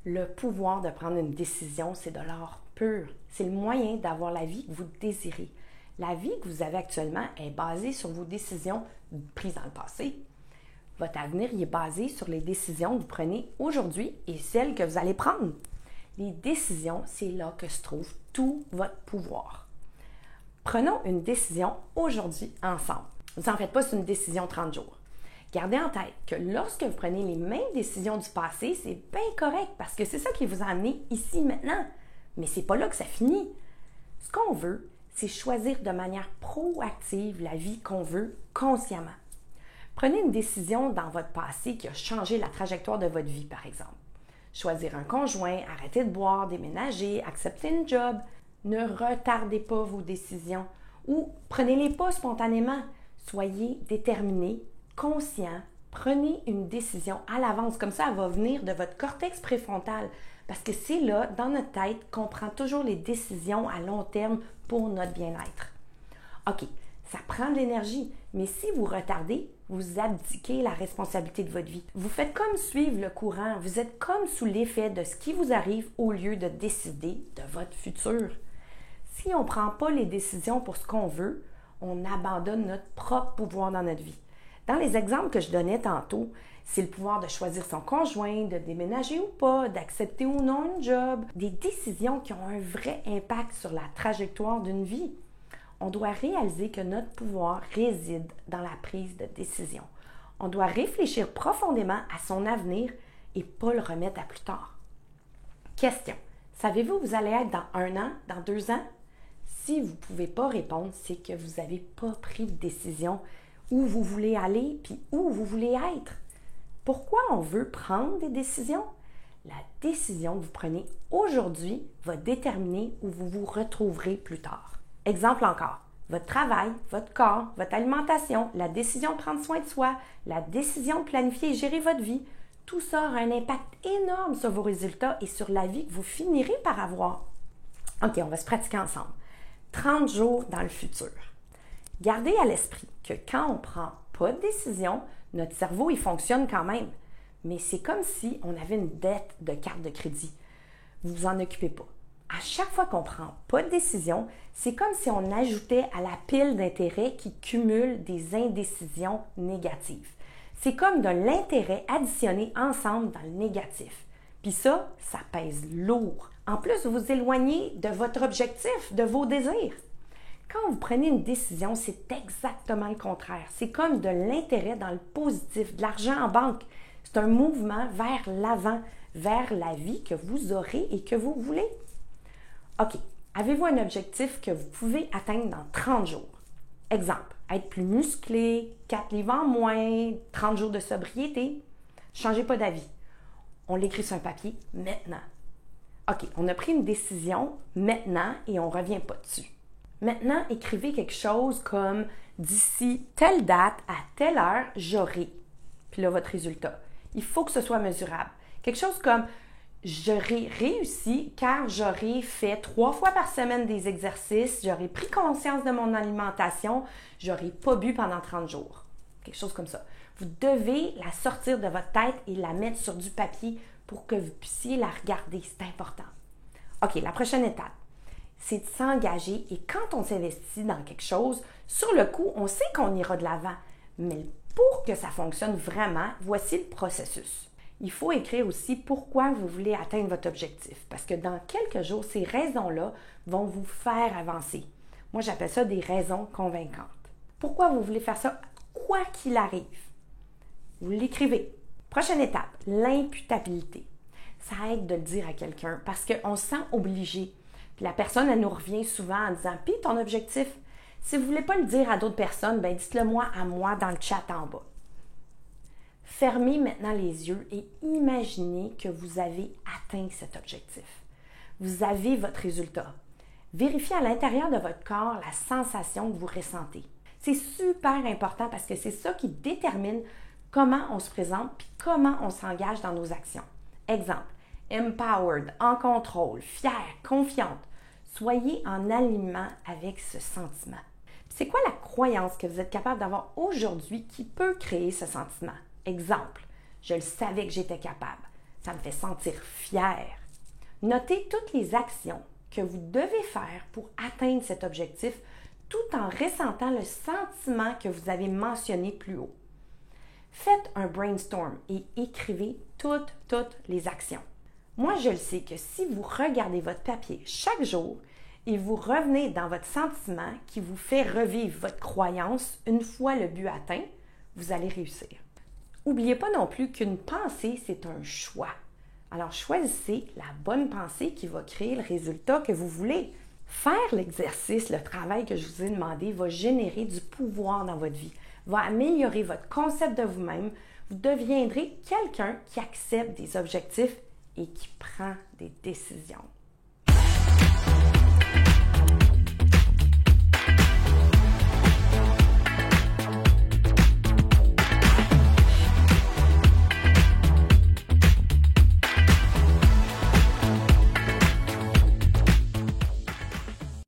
Le pouvoir de prendre une décision, c'est de l'or pur. C'est le moyen d'avoir la vie que vous désirez. La vie que vous avez actuellement est basée sur vos décisions prises dans le passé. Votre avenir y est basé sur les décisions que vous prenez aujourd'hui et celles que vous allez prendre. Les décisions, c'est là que se trouve tout votre pouvoir. Prenons une décision aujourd'hui ensemble. Vous n'en faites pas, c'est une décision 30 jours. Gardez en tête que lorsque vous prenez les mêmes décisions du passé, c'est bien correct parce que c'est ça qui vous a amené ici maintenant. Mais c'est pas là que ça finit. Ce qu'on veut, c'est choisir de manière proactive la vie qu'on veut consciemment. Prenez une décision dans votre passé qui a changé la trajectoire de votre vie, par exemple. Choisir un conjoint, arrêter de boire, déménager, accepter une job. Ne retardez pas vos décisions ou prenez-les pas spontanément. Soyez déterminé, conscient. Prenez une décision à l'avance. Comme ça, elle va venir de votre cortex préfrontal. Parce que c'est là, dans notre tête, qu'on prend toujours les décisions à long terme pour notre bien-être. OK, ça prend de l'énergie, mais si vous retardez, vous abdiquez la responsabilité de votre vie. Vous faites comme suivre le courant. Vous êtes comme sous l'effet de ce qui vous arrive au lieu de décider de votre futur. Si on ne prend pas les décisions pour ce qu'on veut, on abandonne notre propre pouvoir dans notre vie. Dans les exemples que je donnais tantôt, c'est le pouvoir de choisir son conjoint, de déménager ou pas, d'accepter ou non un job, des décisions qui ont un vrai impact sur la trajectoire d'une vie. On doit réaliser que notre pouvoir réside dans la prise de décision. On doit réfléchir profondément à son avenir et pas le remettre à plus tard. Question. Savez-vous où vous allez être dans 1 an, dans 2 ans? Si vous ne pouvez pas répondre, c'est que vous n'avez pas pris de décision où vous voulez aller puis où vous voulez être. Pourquoi on veut prendre des décisions? La décision que vous prenez aujourd'hui va déterminer où vous vous retrouverez plus tard. Exemple encore, votre travail, votre corps, votre alimentation, la décision de prendre soin de soi, la décision de planifier et gérer votre vie, tout ça a un impact énorme sur vos résultats et sur la vie que vous finirez par avoir. OK, on va se pratiquer ensemble. 30 jours dans le futur. Gardez à l'esprit que quand on ne prend pas de décision, notre cerveau, il fonctionne quand même. Mais c'est comme si on avait une dette de carte de crédit. Vous vous en occupez pas. À chaque fois qu'on ne prend pas de décision, c'est comme si on ajoutait à la pile d'intérêts qui cumule des indécisions négatives. C'est comme de l'intérêt additionné ensemble dans le négatif. Puis ça pèse lourd. En plus, vous vous éloignez de votre objectif, de vos désirs. Quand vous prenez une décision, c'est exactement le contraire. C'est comme de l'intérêt dans le positif, de l'argent en banque. C'est un mouvement vers l'avant, vers la vie que vous aurez et que vous voulez. OK, avez-vous un objectif que vous pouvez atteindre dans 30 jours? Exemple, être plus musclé, 4 livres en moins, 30 jours de sobriété. Changez pas d'avis. On l'écrit sur un papier maintenant. OK, on a pris une décision maintenant et on ne revient pas dessus. Maintenant, écrivez quelque chose comme « D'ici telle date, à telle heure, j'aurai. » Puis là, votre résultat. Il faut que ce soit mesurable. Quelque chose comme « J'aurai réussi car j'aurai fait 3 fois par semaine des exercices, j'aurai pris conscience de mon alimentation, j'aurai pas bu pendant 30 jours. » Quelque chose comme ça. Vous devez la sortir de votre tête et la mettre sur du papier pour que vous puissiez la regarder. C'est important. OK, la prochaine étape, c'est de s'engager et quand on s'investit dans quelque chose, sur le coup, on sait qu'on ira de l'avant. Mais pour que ça fonctionne vraiment, voici le processus. Il faut écrire aussi pourquoi vous voulez atteindre votre objectif parce que dans quelques jours, ces raisons-là vont vous faire avancer. Moi, j'appelle ça des raisons convaincantes. Pourquoi vous voulez faire ça, quoi qu'il arrive? Vous l'écrivez. Prochaine étape, l'imputabilité. Ça aide de le dire à quelqu'un parce qu'on se sent obligé. Puis la personne, elle nous revient souvent en disant « Puis ton objectif? » Si vous ne voulez pas le dire à d'autres personnes, bien dites-le moi à moi dans le chat en bas. Fermez maintenant les yeux et imaginez que vous avez atteint cet objectif. Vous avez votre résultat. Vérifiez à l'intérieur de votre corps la sensation que vous ressentez. C'est super important parce que c'est ça qui détermine comment on se présente puis comment on s'engage dans nos actions. Exemple, empowered, en contrôle, fière, confiante. Soyez en alignement avec ce sentiment. C'est quoi la croyance que vous êtes capable d'avoir aujourd'hui qui peut créer ce sentiment? Exemple, je le savais que j'étais capable. Ça me fait sentir fière. Notez toutes les actions que vous devez faire pour atteindre cet objectif tout en ressentant le sentiment que vous avez mentionné plus haut. Faites un brainstorm et écrivez toutes les actions. Moi, je le sais que si vous regardez votre papier chaque jour et vous revenez dans votre sentiment qui vous fait revivre votre croyance une fois le but atteint, vous allez réussir. N'oubliez pas non plus qu'une pensée, c'est un choix. Alors, choisissez la bonne pensée qui va créer le résultat que vous voulez. Faire l'exercice, le travail que je vous ai demandé va générer du pouvoir dans votre vie, va améliorer votre concept de vous-même. Vous deviendrez quelqu'un qui accepte des objectifs et qui prend des décisions.